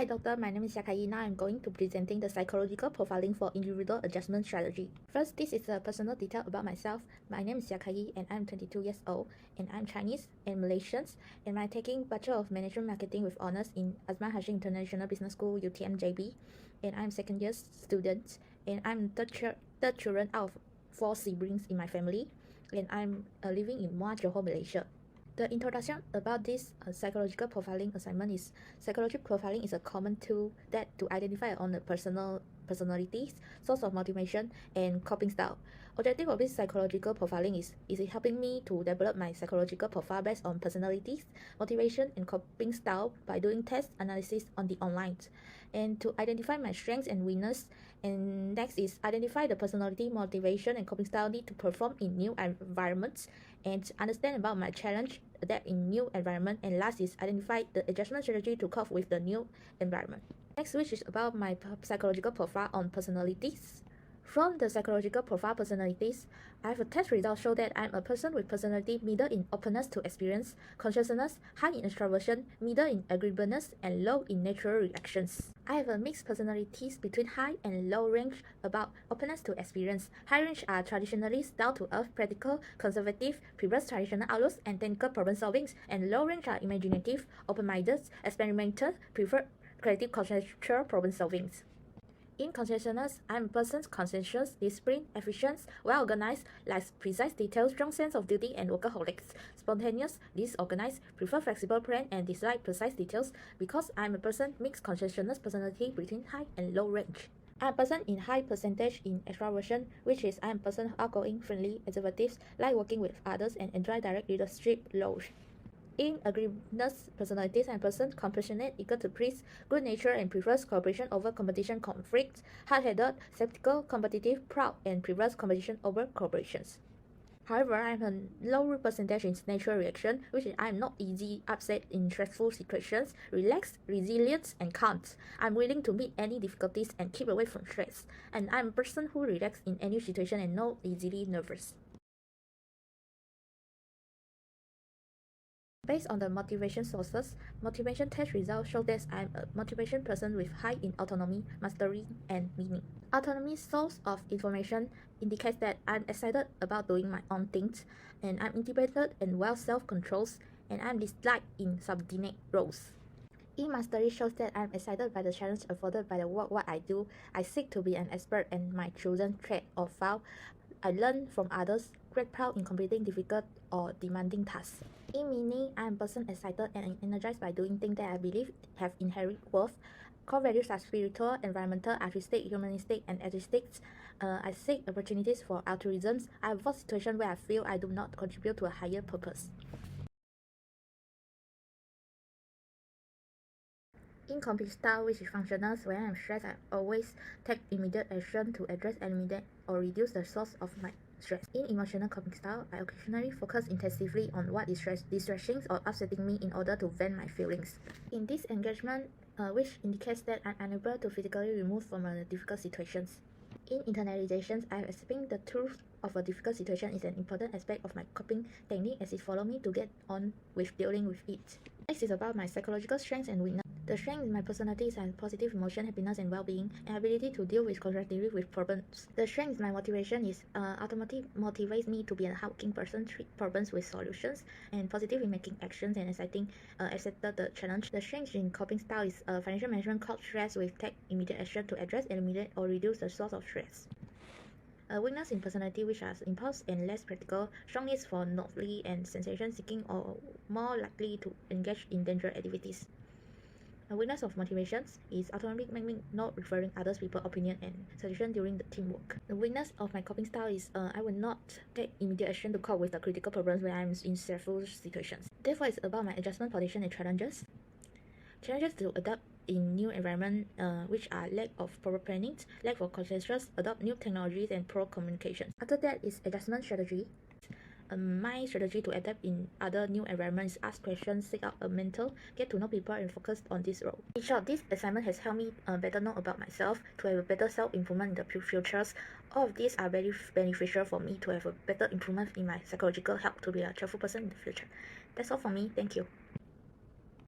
Hi doctor, my name is SIA KAI YEE. Now I'm going to presenting the psychological profiling for individual adjustment strategy. First, this is a personal detail about myself. My name is SIA KAI YEE and I'm 22 years old and I'm Chinese and Malaysian and I'm taking Bachelor of Management Marketing with honors in Azman Hashim International Business School UTM JB and I'm second year student and I'm third children out of 4 siblings in my family and I'm living in Mohd, Johor, Malaysia. The introduction about this psychological profiling assignment is psychological profiling is a common tool that to identify on the personalities, source of motivation, and coping style. Objective of this psychological profiling is it helping me to develop my psychological profile based on personalities, motivation, and coping style by doing test analysis on the online, and to identify my strengths and weakness. And next is identify the personality, motivation, and coping style need to perform in new environments, and understand about my challenge, adapt in new environment, and last is identify the adjustment strategy to cope with the new environment. Next, which is about my psychological profile on personalities. From the psychological profile personalities, I have a test result show that I'm a person with personality middle in openness to experience, consciousness, high in extroversion, middle in agreeableness, and low in natural reactions. I have a mixed personalities between high and low range about openness to experience. High range are traditionally down-to-earth, practical, conservative, previous traditional outlooks, and technical problem solving, and low range are imaginative, open-minded, experimental, prefer creative conceptual problem solving. In conscientiousness, I'm a person conscientious, disciplined, efficient, well-organized, likes precise details, strong sense of duty, and workaholics. Spontaneous, disorganized, prefer flexible plan, and dislike precise details because I'm a person mixed conscientious personality between high and low range. I'm a person in high percentage in extroversion, which is I'm a person outgoing, friendly, extroverted, like working with others, and enjoy direct leadership roles. In agreeableness personalities, I'm a person compassionate, eager to please, good nature, and prefers cooperation over competition conflicts, hard-headed, skeptical, competitive, proud, and prefers competition over cooperations. However, I'm a low percentage in natural reaction, which is I'm not easy upset in stressful situations, relaxed, resilient, and calm. I'm willing to meet any difficulties and keep away from stress. And I'm a person who relaxes in any situation and not easily nervous. Based on the motivation sources, motivation test results show that I'm a motivation person with high in autonomy, mastery, and meaning. Autonomy source of information indicates that I'm excited about doing my own things, and I'm independent and well self-controlled, and I'm disliked in subordinate roles. E-mastery shows that I'm excited by the challenge afforded by the work what I do. I seek to be an expert in my chosen trait or file. I learn from others, great proud in completing difficult or demanding tasks. In meaning, I am a person excited and energized by doing things that I believe have inherent worth. Core values are spiritual, environmental, artistic, humanistic, and ethics. I seek opportunities for altruism. I avoid situations where I feel I do not contribute to a higher purpose. In coping style, which is functional, when I'm stressed, I always take immediate action to address, eliminate, or reduce the source of my stress. In emotional coping style, I occasionally focus intensively on what is distressing or upsetting me in order to vent my feelings. In this engagement, which indicates that I'm unable to physically remove from difficult situations. In internalizations, I am accepting the truth of a difficult situation is an important aspect of my coping technique as it follows me to get on with dealing with it. Next is about my psychological strengths and weakness. The strength in my personality is positive emotion, happiness, and well-being, and ability to deal with constructively with problems. The strength in my motivation is automatically motivates me to be a hardworking person, treat problems with solutions, and positive in making actions and exciting, accept the challenge. The strength in coping style is financial management, caught stress with take immediate action to address, eliminate, or reduce the source of stress. Weakness in personality, which are impulse and less practical, strong needs for novelty and sensation-seeking, or more likely to engage in dangerous activities. A weakness of motivations is autonomic, meaning not referring others people's opinion and suggestion during the teamwork. The weakness of my coping style is I will not take immediate action to cope with the critical problems when I'm in stressful situations. Therefore, it's about my adjustment potential and challenges. Challenges to adapt in new environment, which are lack of proper planning, lack of consensus, adopt new technologies, and poor communication. After that is adjustment strategy. My strategy to adapt in other new environments is ask questions, seek out a mentor, get to know people, and focus on this role. In short, this assignment has helped me better know about myself, to have a better self-improvement in the futures. All of these are very beneficial for me to have a better improvement in my psychological health to be a cheerful person in the future. That's all for me. Thank you.